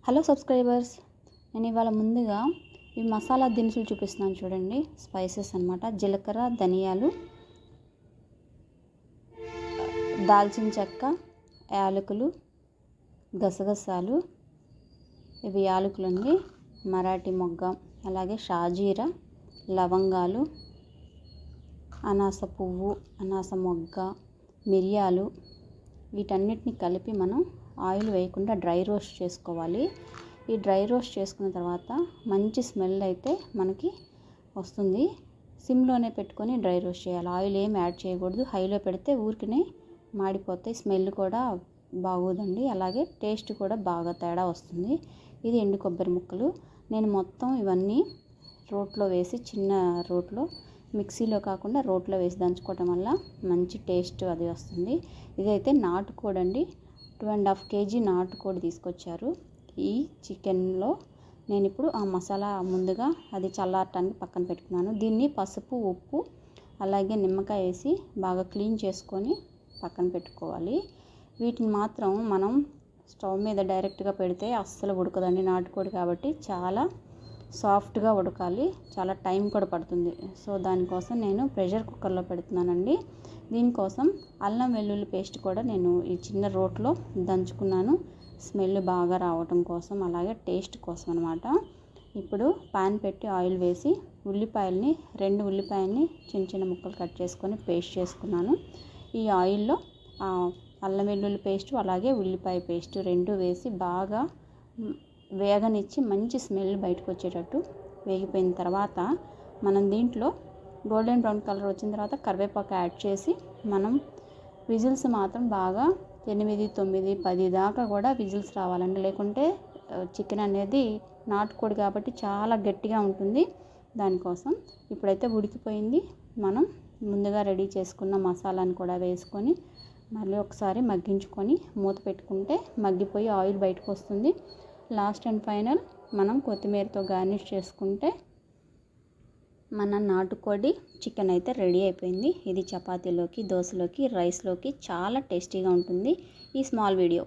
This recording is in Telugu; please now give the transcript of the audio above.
హలో సబ్స్క్రైబర్స్, నేను ఇవాళ ముందుగా ఈ మసాలా దినుసులు చూపిస్తున్నాను చూడండి. స్పైసెస్ అన్నమాట. జీలకర్ర, ధనియాలు, దాల్చిన చెక్క, యాలకులు, గసగసాలు, ఇవి యాలకులండి, మరాఠీ మొగ్గ, అలాగే షాజీరా, లవంగాలు, అనాస పువ్వు, అనాస మొగ్గ, మిరియాలు, వీటన్నిటిని కలిపి మనం ఆయిల్ వేయకుండా డ్రై రోస్ట్ చేసుకోవాలి. ఈ డ్రై రోస్ట్ చేసుకున్న తర్వాత మంచి స్మెల్ అయితే మనకి వస్తుంది. సిమ్లోనే పెట్టుకొని డ్రై రోస్ట్ చేయాలి. ఆయిల్ ఏం యాడ్ చేయకూడదు. హైలో పెడితే ఊరికనే మాడిపోతాయి, స్మెల్ కూడా బాగోదండి. అలాగే టేస్ట్ కూడా బాగా తేడా వస్తుంది. ఇది ఎండు కొబ్బరి ముక్కలు. నేను మొత్తం ఇవన్నీ రోట్లో వేసి, చిన్న రోట్లో, మిక్సీలో కాకుండా రోట్లో వేసి దంచుకోవటం వల్ల మంచి టేస్ట్ అది వస్తుంది. ఇదైతే నాటుకోడి అండి. 2.5 kg నాటుకోడి తీసుకొచ్చారు. ఈ చికెన్లో నేను ఇప్పుడు ఆ మసాలా ముందుగా అది చల్లారటానికి పక్కన పెట్టుకున్నాను. దీన్ని పసుపు, ఉప్పు, అలాగే నిమ్మకాయ వేసి బాగా క్లీన్ చేసుకొని పక్కన పెట్టుకోవాలి. వీటిని మాత్రం మనం స్టవ్ మీద డైరెక్ట్గా పెడితే అస్సలు ఉడకదండి. నాటుకోడి కాబట్టి చాలా సాఫ్ట్గా ఉడకాలి, చాలా టైం కూడా పడుతుంది. సో దానికోసం నేను ప్రెషర్ కుక్కర్లో పెడుతున్నానండి. దీనికోసం అల్లం వెల్లుల్లి పేస్ట్ కూడా నేను ఈ చిన్న రోట్లో దంచుకున్నాను, స్మెల్ బాగా రావటం కోసం, అలాగే టేస్ట్ కోసం అనమాట. ఇప్పుడు పాన్ పెట్టి ఆయిల్ వేసి ఉల్లిపాయల్ని, 2 ఉల్లిపాయల్ని చిన్న చిన్న ముక్కలు కట్ చేసుకొని పేస్ట్ చేసుకున్నాను. ఈ ఆయిల్లో అల్లం వెల్లుల్లి పేస్ట్ అలాగే ఉల్లిపాయ పేస్ట్ 2 వేసి బాగా వేగనిచ్చి మంచి స్మెల్ బయటకు వచ్చేటట్టు వేగిపోయిన తర్వాత మనం దీంట్లో గోల్డెన్ బ్రౌన్ కలర్ వచ్చిన తర్వాత కరివేపాకు యాడ్ చేసి మనం విజిల్స్ మాత్రం బాగా 8, 9, 10 దాకా కూడా విజిల్స్ రావాలండి. లేకుంటే చికెన్ అనేది నాటుకోడి కాబట్టి చాలా గట్టిగా ఉంటుంది. దానికోసం ఇప్పుడైతే ఉడికిపోయింది. మనం ముందుగా రెడీ చేసుకున్న మసాలాను కూడా వేసుకొని మళ్ళీ ఒకసారి మగ్గించుకొని మూత పెట్టుకుంటే మగ్గిపోయి ఆయిల్ బయటకు వస్తుంది. లాస్ట్ అండ్ ఫైనల్ మనం కొత్తిమీరతో గార్నిష్ చేసుకుంటే మన నాటుకోడి చికెన్ అయితే రెడీ అయిపోయింది. ఇది చపాతీలోకి, దోశలోకి, రైస్లోకి చాలా టేస్టీగా ఉంటుంది. ఈ స్మాల్ వీడియో